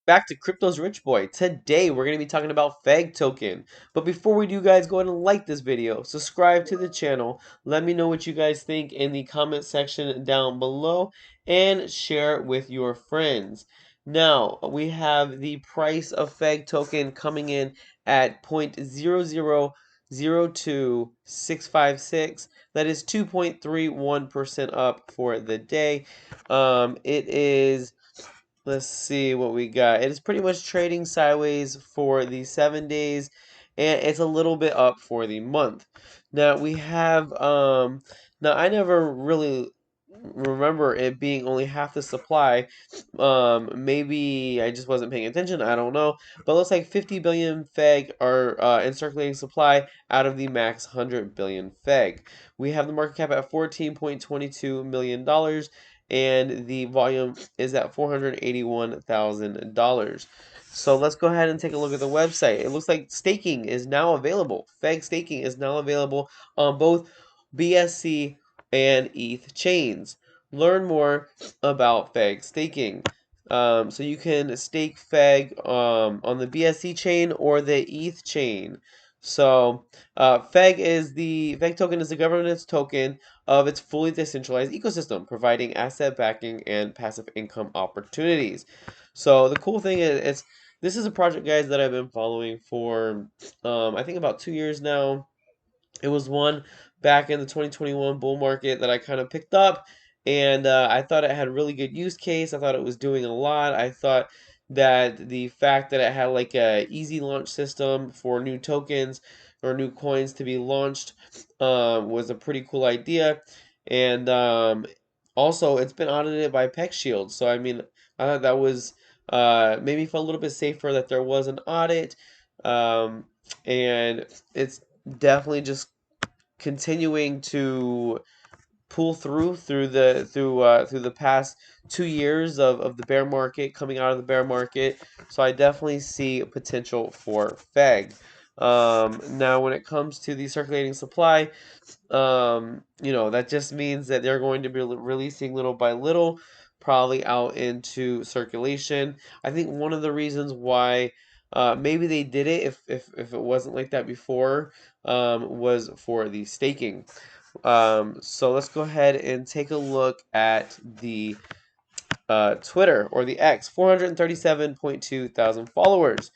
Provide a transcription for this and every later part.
Back to Crypto's Rich Boy. Today we're going to be talking about FEG token. But before we do, guys, go ahead and like this video, subscribe to the channel, let me know what you guys think in the comment section down below, and share it with your friends. Now, we have the price of FEG token coming in at 0.0002656. That is 2.31% up for the day. It is Let's see what we got. It is pretty much trading sideways for the 7 days, and it's a little bit up for the month. Now we have now I never really remember it being only half the supply. Maybe I just wasn't paying attention. I don't know. But it looks like 50 billion FEG are in circulating supply out of the max 100 billion FEG. We have the market cap at $14.22 million, and the volume is at $481,000. So let's go ahead and take a look at the website. It looks like staking is now available. FEG staking is now available on both BSC and ETH chains. Learn more about FEG staking. So you can stake FEG on the BSC chain or the ETH chain. So FEG token is the governance token of its fully decentralized ecosystem, providing asset backing and passive income opportunities. So the cool thing is this is a project, guys, that I've been following for I think about 2 years now. It was one back in the 2021 bull market that I kind of picked up, and I thought it had a really good use case. I thought it was doing a lot. I thought that the fact that it had like a easy launch system for new tokens or new coins to be launched was a pretty cool idea. And also, it's been audited by Peck Shield, so I mean, I thought that was made me feel a little bit safer that there was an audit. And it's definitely just continuing to pull through the past 2 years of the bear market, coming out of the bear market. So I definitely see potential for FEG. Now, when it comes to the circulating supply, that just means that they're going to be releasing little by little, probably out into circulation. I think one of the reasons why maybe they did it, if it wasn't like that before, was for the staking. So let's go ahead and take a look at the Twitter, or the X, 437.2 thousand followers.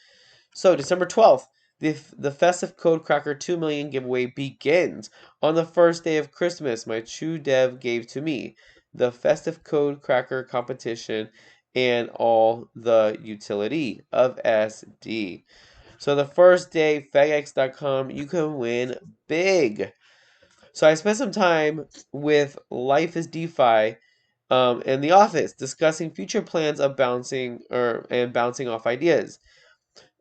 So December 12th, the festive code cracker 2 million giveaway begins. On the first day of Christmas, my true dev gave to me the festive code cracker competition and all the utility of SD. So the first day, FegX.com, you can win big. So I spent some time with Life is DeFi in the office discussing future plans of bouncing off ideas.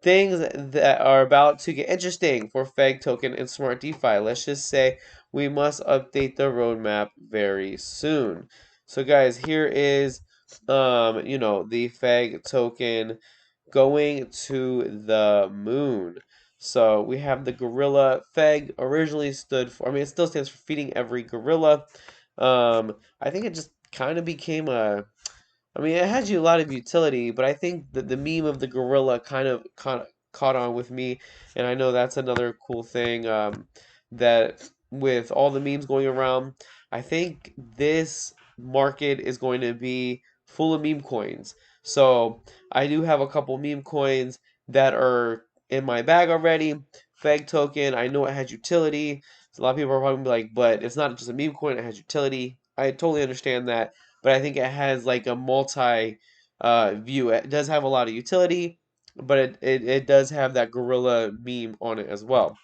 Things that are about to get interesting for FEG token and Smart DeFi. Let's just say we must update the roadmap very soon. So guys, here is the FEG token going to the moon. So we have the gorilla. FEG originally stood for, I mean, it still stands for feeding every gorilla. I think it just kind of became I mean, it has you a lot of utility, but I think that the meme of the gorilla kind of caught on with me, and I know that's another cool thing, that with all the memes going around, I think this market is going to be full of meme coins. So I do have a couple meme coins that are in my bag already. FEG token, I know it has utility. So a lot of people are probably like, but it's not just a meme coin; it has utility. I totally understand that, but I think it has like a multi view. It does have a lot of utility, but it does have that gorilla meme on it as well.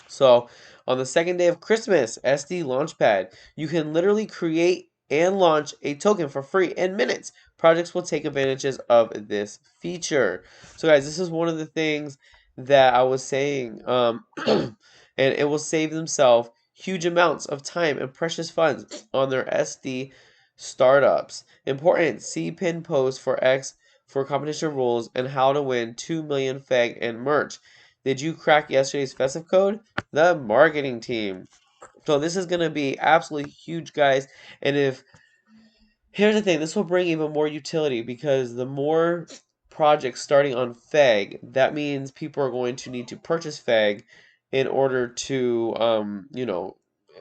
So on the second day of Christmas, SD Launchpad, you can literally create and launch a token for free in minutes. Projects will take advantages of this feature. So guys, this is one of the things that I was saying, and it will save themselves huge amounts of time and precious funds on their SD startups. Important, see pin post for X for competition rules and how to win 2 million FEG and merch. Did you crack yesterday's festive code? The marketing team. So this is going to be absolutely huge, guys. And if here's the thing, this will bring even more utility, because the more projects starting on FEG, that means people are going to need to purchase FEG in order to,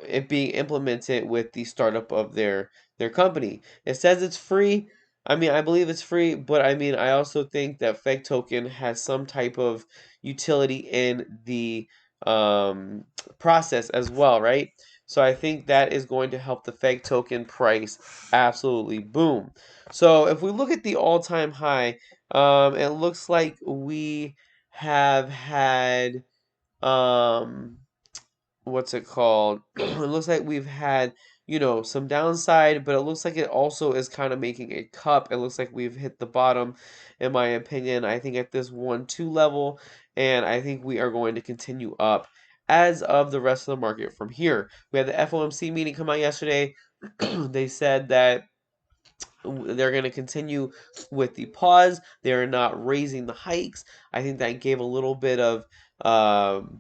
it being implemented with the startup of their company. It says it's free. I mean, I believe it's free, but I mean, I also think that FEG token has some type of utility in the process as well, right? So I think that is going to help the FEG token price absolutely boom. So if we look at the all-time high, it looks like we have had um, what's it called? It looks like we've had, some downside, but it looks like it also is kind of making a cup. It looks like we've hit the bottom, in my opinion. I think at this 1-2 level, and I think we are going to continue up as of the rest of the market from here. We had the FOMC meeting come out yesterday. They said that they're going to continue with the pause. They're not raising the hikes. I think that gave a little bit of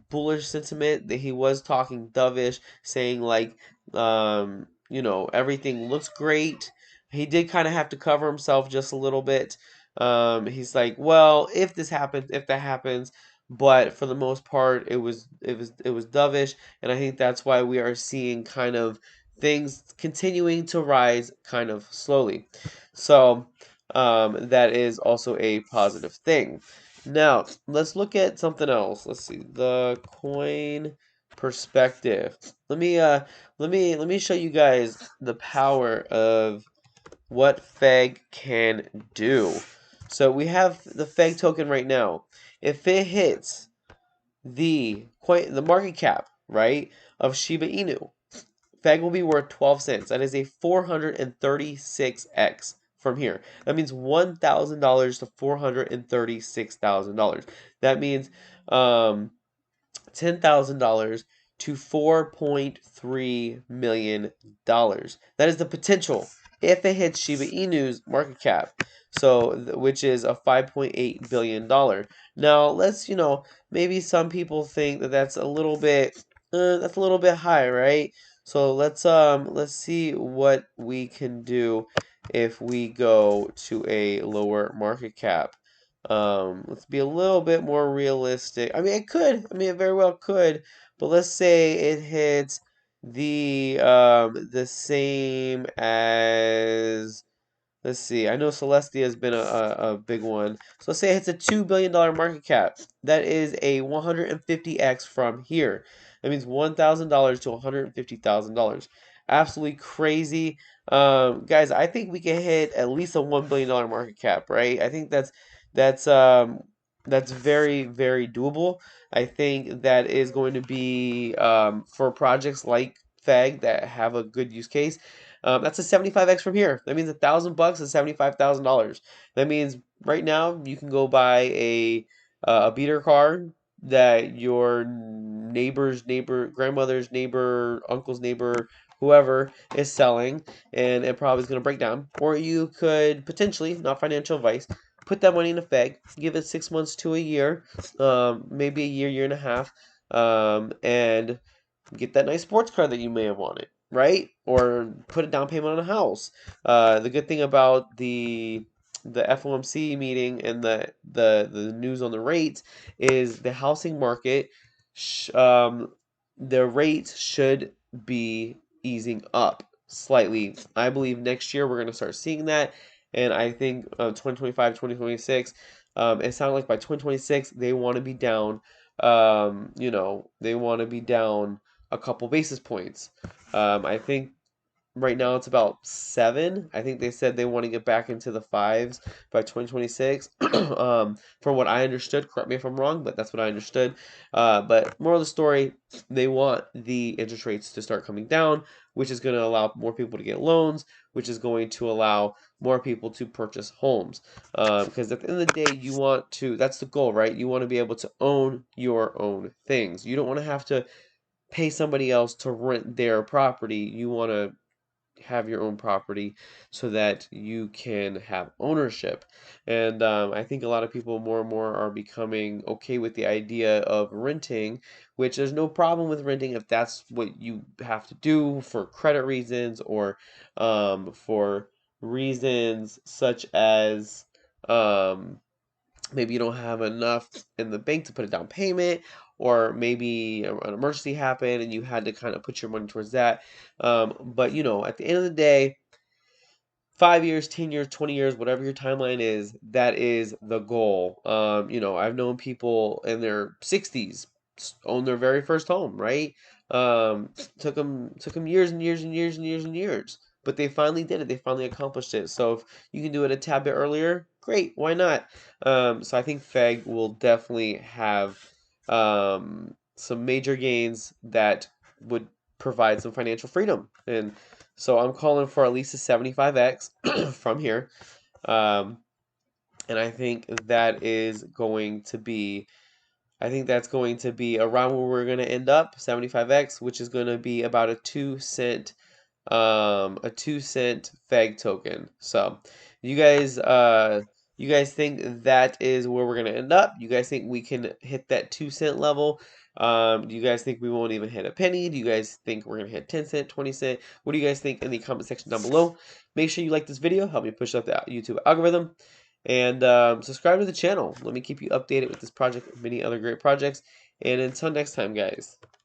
bullish sentiment. That he was talking dovish, saying like, everything looks great. He did kind of have to cover himself just a little bit. He's like, well, if this happens, if that happens, but for the most part, it was dovish, and I think that's why we are seeing kind of things continuing to rise kind of slowly. So that is also a positive thing. Now, let's look at something else. Let's see. The coin perspective. Let me show you guys the power of what FEG can do. So we have the FEG token right now. If it hits the market cap, right, of Shiba Inu, FEG will be worth 12 cents. That is a 436x from here. That means $1,000 to $436,000. That means $10,000 to $4.3 million. That is the potential if it hits Shiba Inu's market cap, so which is a $5.8 billion. Now let's maybe some people think that that's a little bit high, right? So let's see what we can do if we go to a lower market cap. Let's be a little bit more realistic. I mean, it could. I mean, it very well could. But let's say it hits the same as, let's see. I know Celestia has been a big one. So let's say it hits a $2 billion market cap. That is a 150x from here. That means $1,000 to $150,000. Absolutely crazy. Guys, I think we can hit at least a $1 billion market cap, right? I think that's that's very, very doable. I think that is going to be for projects like FEG that have a good use case. That's a 75x from here. That means $1,000 is $75,000. That means right now you can go buy a beater car that your neighbor's neighbor, grandmother's neighbor, uncle's neighbor, whoever is selling, and it probably is going to break down. Or you could potentially, not financial advice, put that money in a FEG, give it 6 months to a year, maybe a year, year and a half, and get that nice sports car that you may have wanted, right? Or put a down payment on a house. The good thing about the FOMC meeting and the news on the rates is the housing market, sh the rates should be easing up slightly. I believe next year we're going to start seeing that, and I think 2025, 2026, it sounds like by 2026 they want to be down. They want to be down a couple basis points. I think right now it's about 7. I think they said they want to get back into the fives by 2026. From what I understood, correct me if I'm wrong, but that's what I understood. But moral of the story, they want the interest rates to start coming down, which is going to allow more people to get loans, which is going to allow more people to purchase homes. Because at the end of the day, that's the goal, right? You want to be able to own your own things. You don't want to have to pay somebody else to rent their property. You want to have your own property so that you can have ownership. And I think a lot of people more and more are becoming okay with the idea of renting, which there's no problem with renting if that's what you have to do for credit reasons or for reasons such as um, maybe you don't have enough in the bank to put a down payment, or maybe an emergency happened and you had to kind of put your money towards that. But you know, at the end of the day, 5 years, 10 years, 20 years, whatever your timeline is, that is the goal. You know, I've known people in their 60s own their very first home, right? Took them years and years and years and years and years, but they finally did it. They finally accomplished it. So if you can do it a tad bit earlier, great. Why not? So I think FEG will definitely have some major gains that would provide some financial freedom. And so I'm calling for at least a 75x from here. Um, and I think that's going to be around where we're going to end up, 75x, which is going to be about a 2 cent FEG token. So you guys think that is where we're gonna end up? You guys think we can hit that 2 cent level? Do you guys think we won't even hit a penny? Do you guys think we're gonna hit 10 cent, 20 cent? What do you guys think in the comment section down below? Make sure you like this video, help me push up the YouTube algorithm, and subscribe to the channel. Let me keep you updated with this project and many other great projects. And until next time, guys.